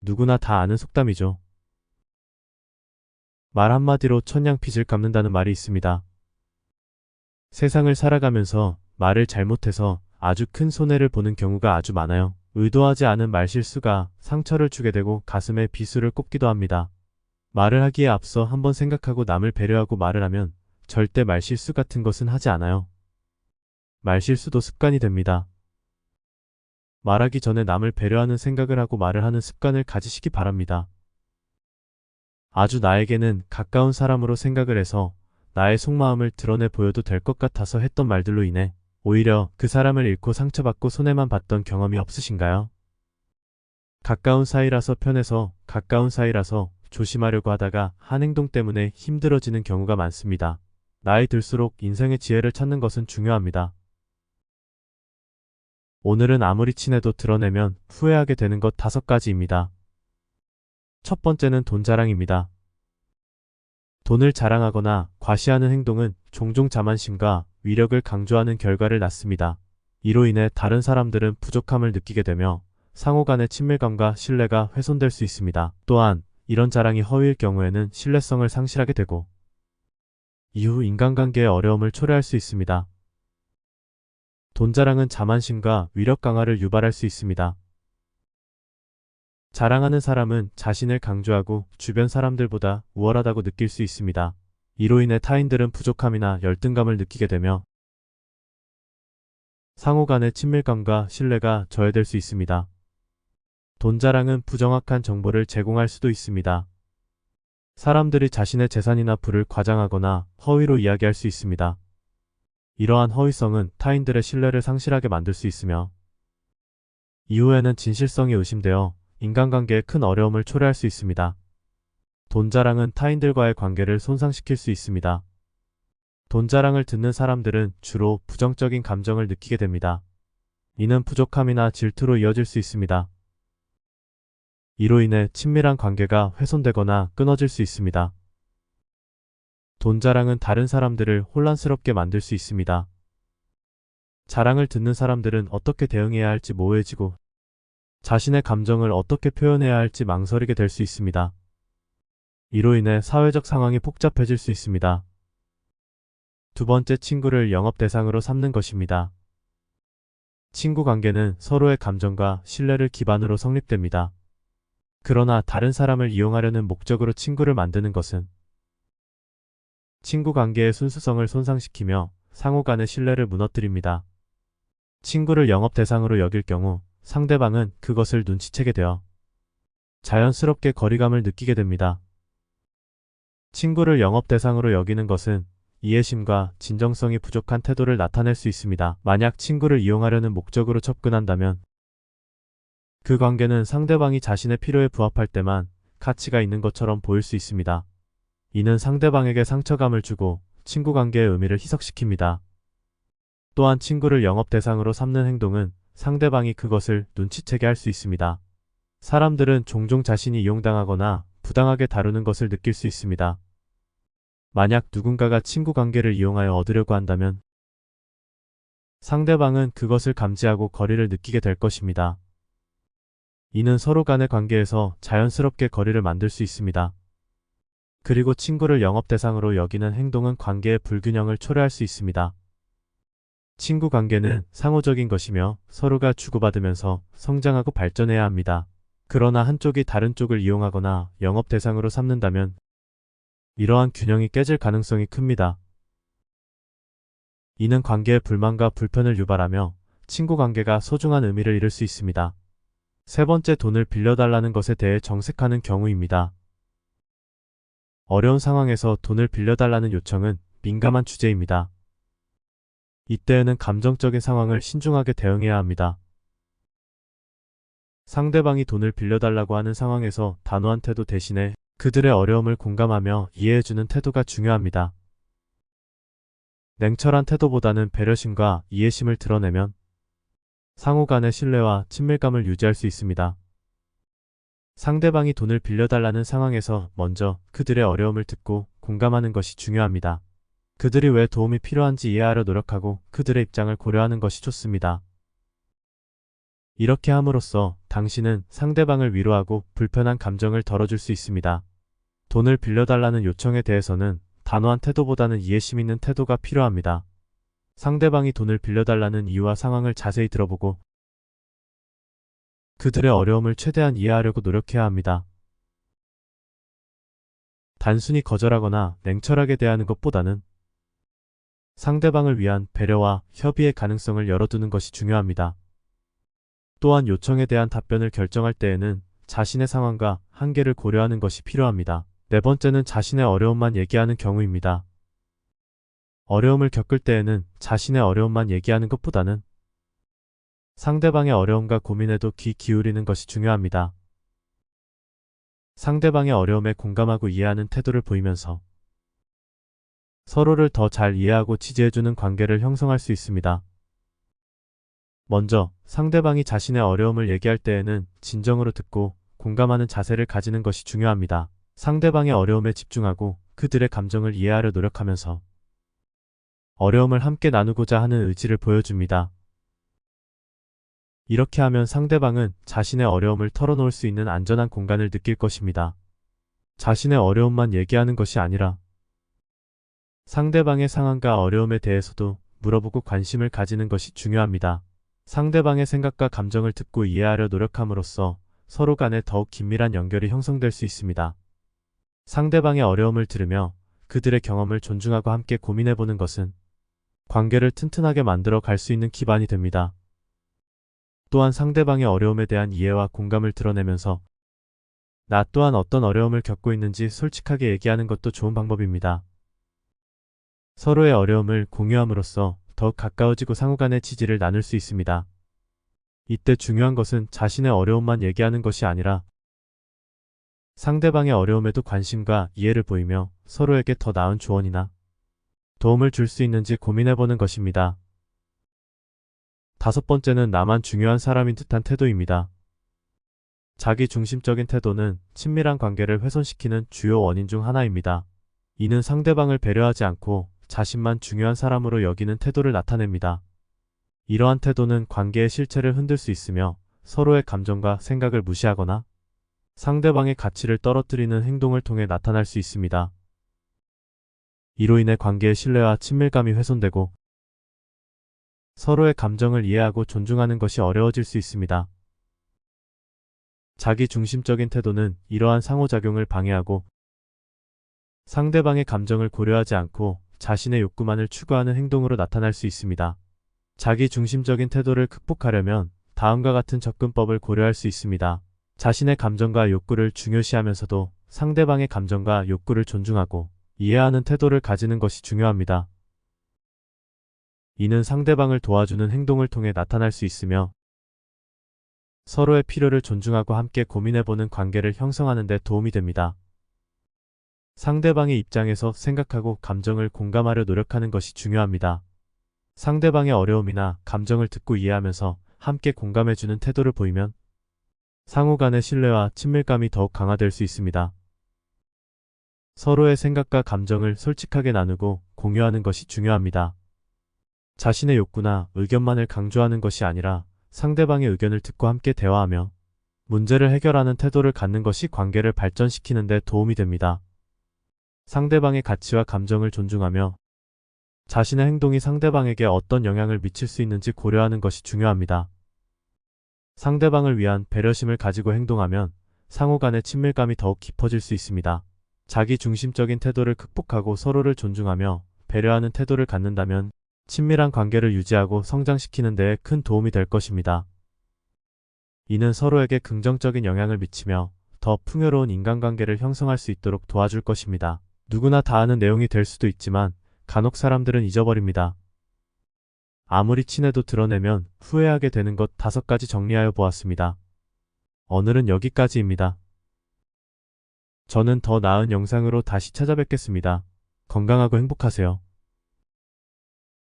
누구나 다 아는 속담이죠. 말 한마디로 천냥빚을 갚는다는 말이 있습니다. 세상을 살아가면서 말을 잘못해서 아주 큰 손해를 보는 경우가 아주 많아요. 의도하지 않은 말실수가 상처를 주게 되고 가슴에 비수를 꼽기도 합니다. 말을 하기에 앞서 한번 생각하고 남을 배려하고 말을 하면 절대 말실수 같은 것은 하지 않아요. 말실수도 습관이 됩니다. 말하기 전에 남을 배려하는 생각을 하고 말을 하는 습관을 가지시기 바랍니다. 아주 나에게는 가까운 사람으로 생각을 해서 나의 속마음을 드러내 보여도 될 것 같아서 했던 말들로 인해 오히려 그 사람을 잃고 상처받고 손해만 봤던 경험이 없으신가요? 가까운 사이라서 편해서 가까운 사이라서 조심하려고 하다가 한 행동 때문에 힘들어지는 경우가 많습니다. 나이 들수록 인생의 지혜를 찾는 것은 중요합니다. 오늘은 아무리 친해도 드러내면 후회하게 되는 것 5가지입니다. 첫 번째는 돈 자랑입니다. 돈을 자랑하거나 과시하는 행동은 종종 자만심과 위력을 강조하는 결과를 낳습니다. 이로 인해 다른 사람들은 부족함을 느끼게 되며 상호 간의 친밀감과 신뢰가 훼손될 수 있습니다. 또한 이런 자랑이 허위일 경우에는 신뢰성을 상실하게 되고 이후 인간관계의 어려움을 초래할 수 있습니다. 돈 자랑은 자만심과 위력 강화를 유발할 수 있습니다. 자랑하는 사람은 자신을 강조하고 주변 사람들보다 우월하다고 느낄 수 있습니다. 이로 인해 타인들은 부족함이나 열등감을 느끼게 되며 상호 간의 친밀감과 신뢰가 저해될 수 있습니다. 돈 자랑은 부정확한 정보를 제공할 수도 있습니다. 사람들이 자신의 재산이나 부를 과장하거나 허위로 이야기할 수 있습니다. 이러한 허위성은 타인들의 신뢰를 상실하게 만들 수 있으며 이후에는 진실성이 의심되어 인간관계에 큰 어려움을 초래할 수 있습니다. 돈 자랑은 타인들과의 관계를 손상시킬 수 있습니다. 돈 자랑을 듣는 사람들은 주로 부정적인 감정을 느끼게 됩니다. 이는 부족함이나 질투로 이어질 수 있습니다. 이로 인해 친밀한 관계가 훼손되거나 끊어질 수 있습니다. 돈 자랑은 다른 사람들을 혼란스럽게 만들 수 있습니다. 자랑을 듣는 사람들은 어떻게 대응해야 할지 모호해지고 자신의 감정을 어떻게 표현해야 할지 망설이게 될 수 있습니다. 이로 인해 사회적 상황이 복잡해질 수 있습니다. 두 번째, 친구를 영업 대상으로 삼는 것입니다. 친구 관계는 서로의 감정과 신뢰를 기반으로 성립됩니다. 그러나 다른 사람을 이용하려는 목적으로 친구를 만드는 것은 친구 관계의 순수성을 손상시키며 상호 간의 신뢰를 무너뜨립니다. 친구를 영업 대상으로 여길 경우 상대방은 그것을 눈치채게 되어 자연스럽게 거리감을 느끼게 됩니다. 친구를 영업 대상으로 여기는 것은 이해심과 진정성이 부족한 태도를 나타낼 수 있습니다. 만약 친구를 이용하려는 목적으로 접근한다면 그 관계는 상대방이 자신의 필요에 부합할 때만 가치가 있는 것처럼 보일 수 있습니다. 이는 상대방에게 상처감을 주고 친구 관계의 의미를 희석시킵니다. 또한 친구를 영업 대상으로 삼는 행동은 상대방이 그것을 눈치채게 할 수 있습니다. 사람들은 종종 자신이 이용당하거나 부당하게 다루는 것을 느낄 수 있습니다. 만약 누군가가 친구 관계를 이용하여 얻으려고 한다면 상대방은 그것을 감지하고 거리를 느끼게 될 것입니다. 이는 서로 간의 관계에서 자연스럽게 거리를 만들 수 있습니다. 그리고 친구를 영업 대상으로 여기는 행동은 관계의 불균형을 초래할 수 있습니다. 친구 관계는 상호적인 것이며 서로가 주고받으면서 성장하고 발전해야 합니다. 그러나 한쪽이 다른 쪽을 이용하거나 영업 대상으로 삼는다면 이러한 균형이 깨질 가능성이 큽니다. 이는 관계의 불만과 불편을 유발하며 친구 관계가 소중한 의미를 잃을 수 있습니다. 세 번째, 돈을 빌려달라는 것에 대해 정색하는 경우입니다. 어려운 상황에서 돈을 빌려달라는 요청은 민감한 주제입니다. 이때에는 감정적인 상황을 신중하게 대응해야 합니다. 상대방이 돈을 빌려달라고 하는 상황에서 단호한 태도 대신에 그들의 어려움을 공감하며 이해해주는 태도가 중요합니다. 냉철한 태도보다는 배려심과 이해심을 드러내면 상호 간의 신뢰와 친밀감을 유지할 수 있습니다. 상대방이 돈을 빌려달라는 상황에서 먼저 그들의 어려움을 듣고 공감하는 것이 중요합니다. 그들이 왜 도움이 필요한지 이해하려 노력하고 그들의 입장을 고려하는 것이 좋습니다. 이렇게 함으로써 당신은 상대방을 위로하고 불편한 감정을 덜어줄 수 있습니다. 돈을 빌려달라는 요청에 대해서는 단호한 태도보다는 이해심 있는 태도가 필요합니다. 상대방이 돈을 빌려달라는 이유와 상황을 자세히 들어보고 그들의 어려움을 최대한 이해하려고 노력해야 합니다. 단순히 거절하거나 냉철하게 대하는 것보다는 상대방을 위한 배려와 협의의 가능성을 열어두는 것이 중요합니다. 또한 요청에 대한 답변을 결정할 때에는 자신의 상황과 한계를 고려하는 것이 필요합니다. 네 번째는 자신의 어려움만 얘기하는 경우입니다. 어려움을 겪을 때에는 자신의 어려움만 얘기하는 것보다는 상대방의 어려움과 고민에도 귀 기울이는 것이 중요합니다. 상대방의 어려움에 공감하고 이해하는 태도를 보이면서 서로를 더 잘 이해하고 지지해주는 관계를 형성할 수 있습니다. 먼저 상대방이 자신의 어려움을 얘기할 때에는 진정으로 듣고 공감하는 자세를 가지는 것이 중요합니다. 상대방의 어려움에 집중하고 그들의 감정을 이해하려 노력하면서 어려움을 함께 나누고자 하는 의지를 보여줍니다. 이렇게 하면 상대방은 자신의 어려움을 털어놓을 수 있는 안전한 공간을 느낄 것입니다. 자신의 어려움만 얘기하는 것이 아니라 상대방의 상황과 어려움에 대해서도 물어보고 관심을 가지는 것이 중요합니다. 상대방의 생각과 감정을 듣고 이해하려 노력함으로써 서로 간에 더욱 긴밀한 연결이 형성될 수 있습니다. 상대방의 어려움을 들으며 그들의 경험을 존중하고 함께 고민해보는 것은 관계를 튼튼하게 만들어 갈 수 있는 기반이 됩니다. 또한 상대방의 어려움에 대한 이해와 공감을 드러내면서 나 또한 어떤 어려움을 겪고 있는지 솔직하게 얘기하는 것도 좋은 방법입니다. 서로의 어려움을 공유함으로써 더욱 가까워지고 상호간의 지지를 나눌 수 있습니다. 이때 중요한 것은 자신의 어려움만 얘기하는 것이 아니라 상대방의 어려움에도 관심과 이해를 보이며 서로에게 더 나은 조언이나 도움을 줄 수 있는지 고민해보는 것입니다. 다섯 번째는 나만 중요한 사람인 듯한 태도입니다. 자기 중심적인 태도는 친밀한 관계를 훼손시키는 주요 원인 중 하나입니다. 이는 상대방을 배려하지 않고 자신만 중요한 사람으로 여기는 태도를 나타냅니다. 이러한 태도는 관계의 실체를 흔들 수 있으며 서로의 감정과 생각을 무시하거나 상대방의 가치를 떨어뜨리는 행동을 통해 나타날 수 있습니다. 이로 인해 관계의 신뢰와 친밀감이 훼손되고 서로의 감정을 이해하고 존중하는 것이 어려워질 수 있습니다. 자기 중심적인 태도는 이러한 상호작용을 방해하고 상대방의 감정을 고려하지 않고 자신의 욕구만을 추구하는 행동으로 나타날 수 있습니다. 자기 중심적인 태도를 극복하려면 다음과 같은 접근법을 고려할 수 있습니다. 자신의 감정과 욕구를 중요시하면서도 상대방의 감정과 욕구를 존중하고 이해하는 태도를 가지는 것이 중요합니다. 이는 상대방을 도와주는 행동을 통해 나타날 수 있으며 서로의 필요를 존중하고 함께 고민해보는 관계를 형성하는 데 도움이 됩니다. 상대방의 입장에서 생각하고 감정을 공감하려 노력하는 것이 중요합니다. 상대방의 어려움이나 감정을 듣고 이해하면서 함께 공감해주는 태도를 보이면 상호 간의 신뢰와 친밀감이 더욱 강화될 수 있습니다. 서로의 생각과 감정을 솔직하게 나누고 공유하는 것이 중요합니다. 자신의 욕구나 의견만을 강조하는 것이 아니라 상대방의 의견을 듣고 함께 대화하며 문제를 해결하는 태도를 갖는 것이 관계를 발전시키는 데 도움이 됩니다. 상대방의 가치와 감정을 존중하며 자신의 행동이 상대방에게 어떤 영향을 미칠 수 있는지 고려하는 것이 중요합니다. 상대방을 위한 배려심을 가지고 행동하면 상호 간의 친밀감이 더욱 깊어질 수 있습니다. 자기 중심적인 태도를 극복하고 서로를 존중하며 배려하는 태도를 갖는다면 친밀한 관계를 유지하고 성장시키는 데에 큰 도움이 될 것입니다. 이는 서로에게 긍정적인 영향을 미치며 더 풍요로운 인간관계를 형성할 수 있도록 도와줄 것입니다. 누구나 다 아는 내용이 될 수도 있지만 간혹 사람들은 잊어버립니다. 아무리 친해도 드러내면 후회하게 되는 것 5가지 정리하여 보았습니다. 오늘은 여기까지입니다. 저는 더 나은 영상으로 다시 찾아뵙겠습니다. 건강하고 행복하세요.